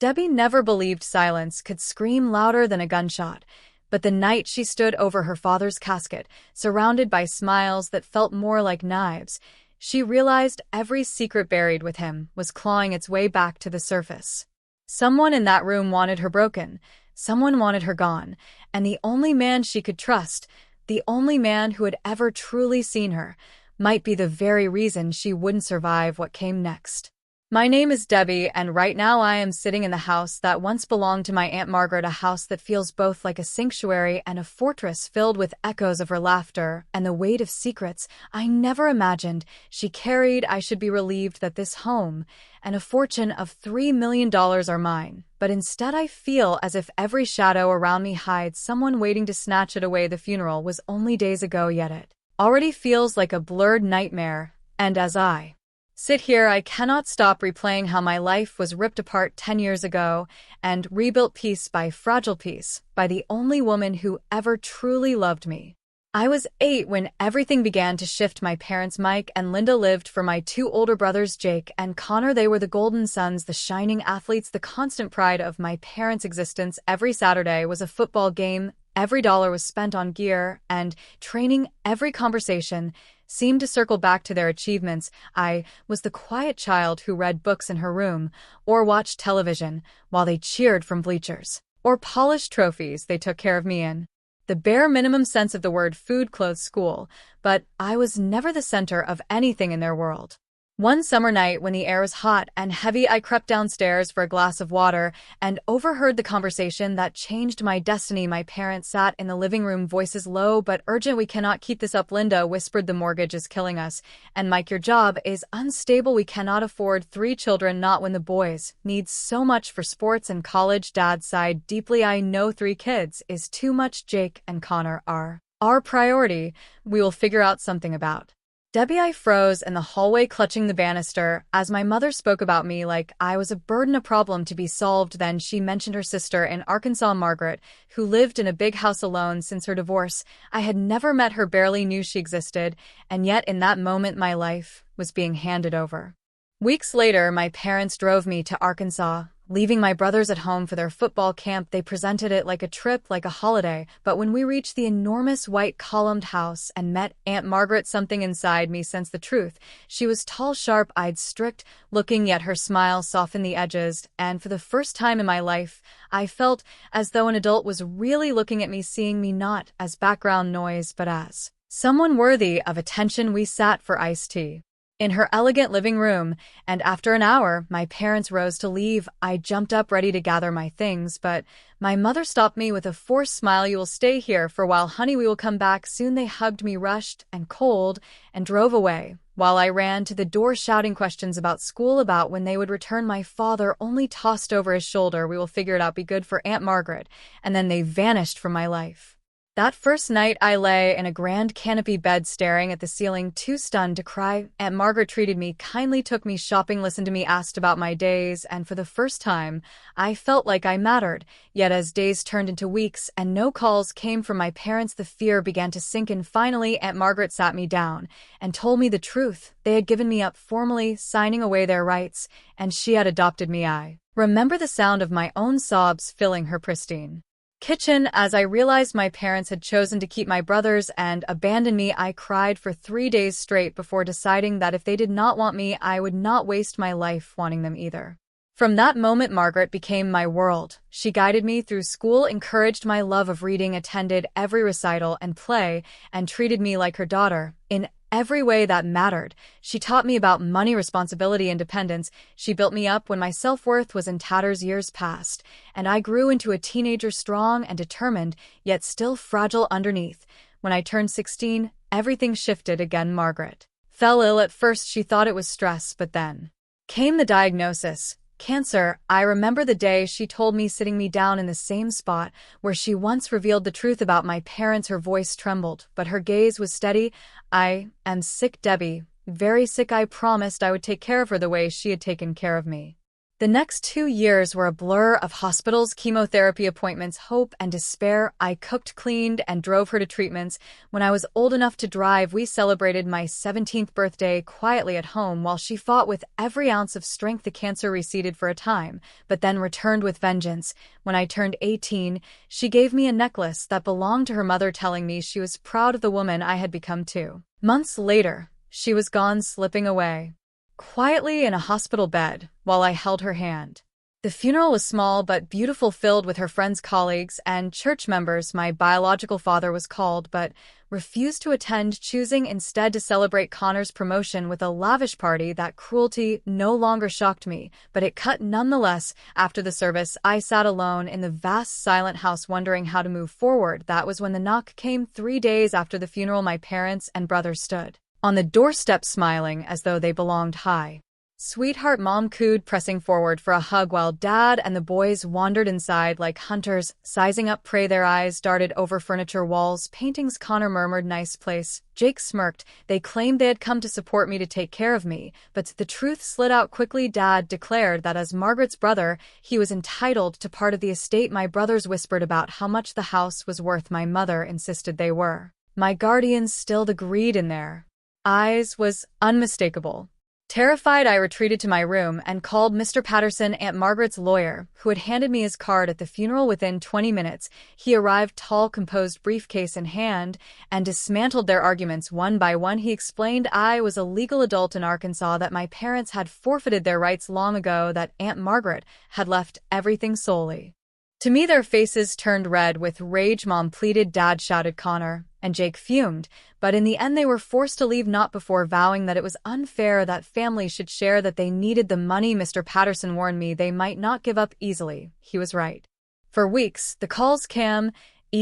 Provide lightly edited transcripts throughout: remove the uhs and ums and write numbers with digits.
Debbie never believed silence could scream louder than a gunshot, but the night she stood over her father's casket, surrounded by smiles that felt more like knives, she realized every secret buried with him was clawing its way back to the surface. Someone in that room wanted her broken, someone wanted her gone, and the only man she could trust, the only man who had ever truly seen her, might be the very reason she wouldn't survive what came next. My name is Debbie, and right now I am sitting in the house that once belonged to my Aunt Margaret, a house that feels both like a sanctuary and a fortress filled with echoes of her laughter and the weight of secrets I never imagined she carried. I should be relieved that this home and a fortune of $3 million are mine, but instead I feel as if every shadow around me hides someone waiting to snatch it away. The funeral was only days ago, yet it already feels like a blurred nightmare, and as I sit here, I cannot stop replaying how my life was ripped apart 10 years ago and rebuilt piece by fragile piece by the only woman who ever truly loved me. I was 8 when everything began to shift. My parents Mike and Linda lived for my 2 older brothers Jake and Connor. They were the golden sons, the shining athletes, the constant pride of my parents' existence. Every Saturday was a football game. Every dollar was spent on gear and training. Every conversation seemed to circle back to their achievements. I was the quiet child who read books in her room or watched television while they cheered from bleachers or polished trophies they took care of me in. The bare minimum sense of the word: food, clothes, school, but I was never the center of anything in their world. One summer night when the air was hot and heavy, I crept downstairs for a glass of water and overheard the conversation that changed my destiny. My parents sat in the living room, voices low but urgent. "We cannot keep this up," Linda whispered. "The mortgage is killing us. And Mike, your job is unstable. We cannot afford 3 children, not when the boys need so much for sports and college." Dad sighed deeply. "I know 3 kids is too much. Jake and Connor are our priority. We will figure out something about Debbie." I froze in the hallway, clutching the banister, as my mother spoke about me like I was a burden, a problem to be solved. Then she mentioned her sister in Arkansas, Margaret, who lived in a big house alone since her divorce. I had never met her, barely knew she existed, and yet in that moment my life was being handed over. Weeks later, my parents drove me to Arkansas, leaving my brothers at home for their football camp. They presented it like a trip, like a holiday, but when we reached the enormous white columned house and met Aunt Margaret, something inside me sensed the truth. She was tall, sharp-eyed, strict-looking, yet her smile softened the edges, and for the first time in my life, I felt as though an adult was really looking at me, seeing me not as background noise but as someone worthy of attention. We sat for iced tea in her elegant living room, and after an hour, my parents rose to leave. I jumped up, ready to gather my things, but my mother stopped me with a forced smile. "You will stay here for a while, honey. We will come back soon." They hugged me, rushed and cold, and drove away, while I ran to the door shouting questions about school, about when they would return. My father only tossed over his shoulder, "We will figure it out, be good for Aunt Margaret," and then they vanished from my life. That first night, I lay in a grand canopy bed staring at the ceiling, too stunned to cry. Aunt Margaret treated me kindly, took me shopping, listened to me, asked about my days, and for the first time, I felt like I mattered. Yet as days turned into weeks and no calls came from my parents, the fear began to sink in. Finally, Aunt Margaret sat me down and told me the truth. They had given me up, formally signing away their rights, and she had adopted me. I remember the sound of my own sobs filling her pristine kitchen as I realized my parents had chosen to keep my brothers and abandon me. I cried for 3 days straight before deciding that if they did not want me, I would not waste my life wanting them either. From that moment, Margaret became my world. She guided me through school, encouraged my love of reading, attended every recital and play, and treated me like her daughter in every way that mattered. She taught me about money, responsibility, independence. She built me up when my self-worth was in tatters. Years passed, and I grew into a teenager, strong and determined, yet still fragile underneath. When I turned 16, everything shifted again. Margaret fell ill. At first, she thought it was stress, but then came the diagnosis: cancer. I remember the day she told me, sitting me down in the same spot where she once revealed the truth about my parents. Her voice trembled, but her gaze was steady. "I am sick, Debbie, very sick. I promised I would take care of her the way she had taken care of me. The next 2 years were a blur of hospitals, chemotherapy appointments, hope and despair. I cooked, cleaned, and drove her to treatments. When I was old enough to drive, we celebrated my 17th birthday quietly at home while she fought with every ounce of strength. The cancer receded for a time, but then returned with vengeance. When I turned 18, she gave me a necklace that belonged to her mother, telling me she was proud of the woman I had become too. Months later, she was gone, slipping away quietly in a hospital bed while I held her hand. The funeral was small but beautiful, filled with her friends, colleagues, and church members. My biological father was called but refused to attend, choosing instead to celebrate Connor's promotion with a lavish party. That cruelty no longer shocked me, but it cut nonetheless. After the service, I sat alone in the vast, silent house, wondering how to move forward. That was when the knock came. 3 days after the funeral, my parents and brother stood on the doorstep, smiling as though they belonged. "Hi, sweetheart," Mom cooed, pressing forward for a hug while Dad and the boys wandered inside like hunters, sizing up prey. Their eyes darted over furniture, walls, paintings. Connor murmured, "Nice place." Jake smirked. They claimed they had come to support me, to take care of me, but the truth slid out quickly. Dad declared that as Margaret's brother, he was entitled to part of the estate. My brothers whispered about how much the house was worth. My mother insisted they were. My guardians still agreed, in their eyes was unmistakable. Terrified, I retreated to my room and called Mr. Patterson, Aunt Margaret's lawyer, who had handed me his card at the funeral. Within 20 minutes, he arrived, tall, composed, briefcase in hand, and dismantled their arguments one by one. He explained I was a legal adult in Arkansas, that my parents had forfeited their rights long ago, that Aunt Margaret had left everything solely to me. Their faces turned red with rage. Mom pleaded, Dad shouted, Connor and Jake fumed, but in the end they were forced to leave, not before vowing that it was unfair that families should share, that they needed the money. Mr. Patterson warned me they might not give up easily. He was right. For weeks, the calls came,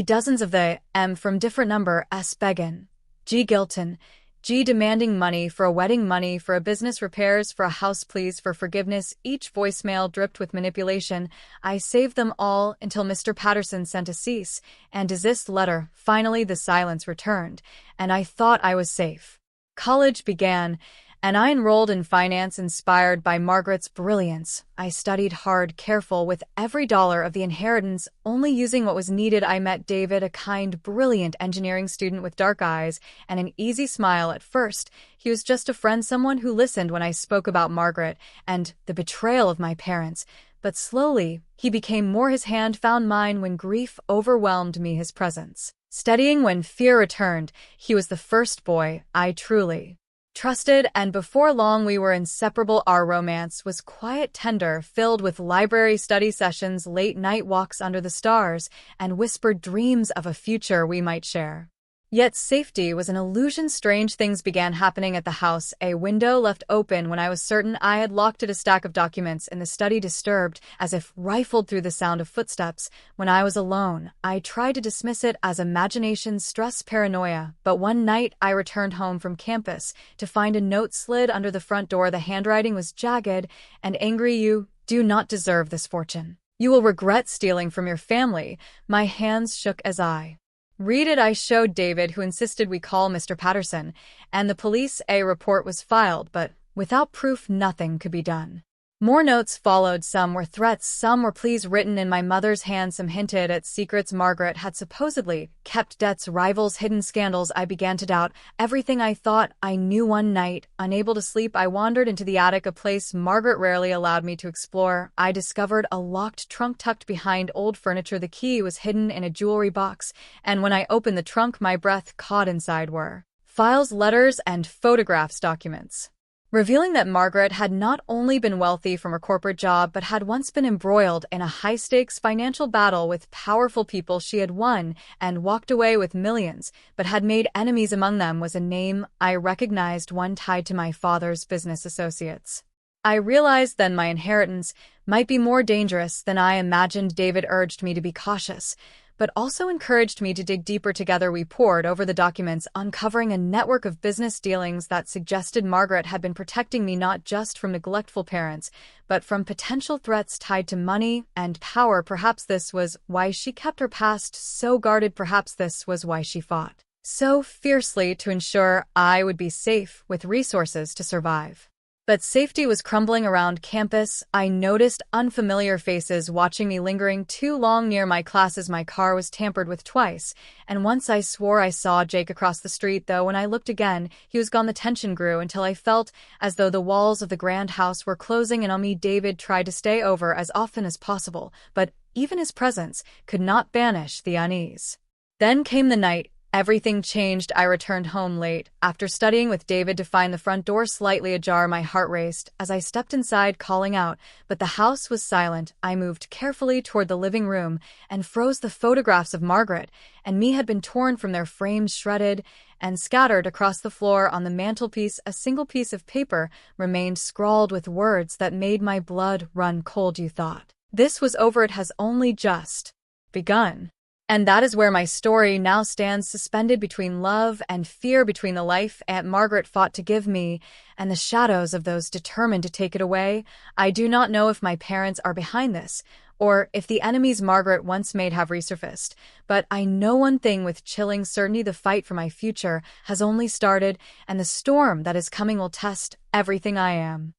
dozens of them, from different number: S. begging, G. Gilton, G. demanding money for a wedding, money for a business, repairs for a house, pleas for forgiveness. Each voicemail dripped with manipulation. I saved them all until Mr. Patterson sent a cease and desist letter. Finally, the silence returned, and I thought I was safe. College began, and I enrolled in finance. Inspired by Margaret's brilliance, I studied hard, careful with every dollar of the inheritance, only using what was needed. I met David, a kind, brilliant engineering student with dark eyes and an easy smile. At first, he was just a friend, someone who listened when I spoke about Margaret and the betrayal of my parents. But slowly, he became more. His hand found mine when grief overwhelmed me, his presence steadying when fear returned. He was the first boy I truly trusted, and before long we were inseparable. Our romance was quiet, tender, filled with library study sessions, late night walks under the stars, and whispered dreams of a future we might share. Yet safety was an illusion. Strange things began happening at the house. A window left open when I was certain I had locked it. A stack of documents in the study disturbed, as if rifled through. The sound of footsteps. When I was alone, I tried to dismiss it as imagination, stress, paranoia. But one night, I returned home from campus to find a note slid under the front door. The handwriting was jagged and angry. You do not deserve this fortune. You will regret stealing from your family. My hands shook as I read it. I showed David, who insisted we call Mr. Patterson and the police. A report was filed, but without proof, nothing could be done. More notes followed. Some were threats, some were pleas written in my mother's hand. Some hinted at secrets Margaret had supposedly kept, debts, rivals, hidden scandals. I began to doubt everything I thought I knew. One night, unable to sleep, I wandered into the attic, a place Margaret rarely allowed me to explore. I discovered a locked trunk tucked behind old furniture. The key was hidden in a jewelry box, and when I opened the trunk, my breath caught. Inside were files, letters, and photographs, documents revealing that Margaret had not only been wealthy from her corporate job, but had once been embroiled in a high-stakes financial battle with powerful people. She had won and walked away with millions, but had made enemies. Among them was a name I recognized, one tied to my father's business associates. I realized then my inheritance might be more dangerous than I imagined. David urged me to be cautious, but also encouraged me to dig deeper. Together we pored over the documents, uncovering a network of business dealings that suggested Margaret had been protecting me not just from neglectful parents, but from potential threats tied to money and power. Perhaps this was why she kept her past so guarded. Perhaps this was why she fought so fiercely to ensure I would be safe, with resources to survive. But safety was crumbling around campus. I noticed unfamiliar faces watching me lingering too long near my classes. My car was tampered with twice, and once I swore I saw Jake across the street, though when I looked again, he was gone. The tension grew until I felt as though the walls of the grand house were closing in on me. David tried to stay over as often as possible, but even his presence could not banish the unease. Then came the night. Everything changed. I returned home late, after studying with David, to find the front door slightly ajar. My heart raced as I stepped inside, calling out, but the house was silent. I moved carefully toward the living room and froze. The photographs of Margaret and me had been torn from their frames, shredded, and scattered across the floor. On the mantelpiece, a single piece of paper remained, scrawled with words that made my blood run cold. You thought this was over. It has only just begun. And that is where my story now stands, suspended between love and fear, between the life Aunt Margaret fought to give me and the shadows of those determined to take it away. I do not know if my parents are behind this, or if the enemies Margaret once made have resurfaced, but I know one thing with chilling certainty: the fight for my future has only started, and the storm that is coming will test everything I am.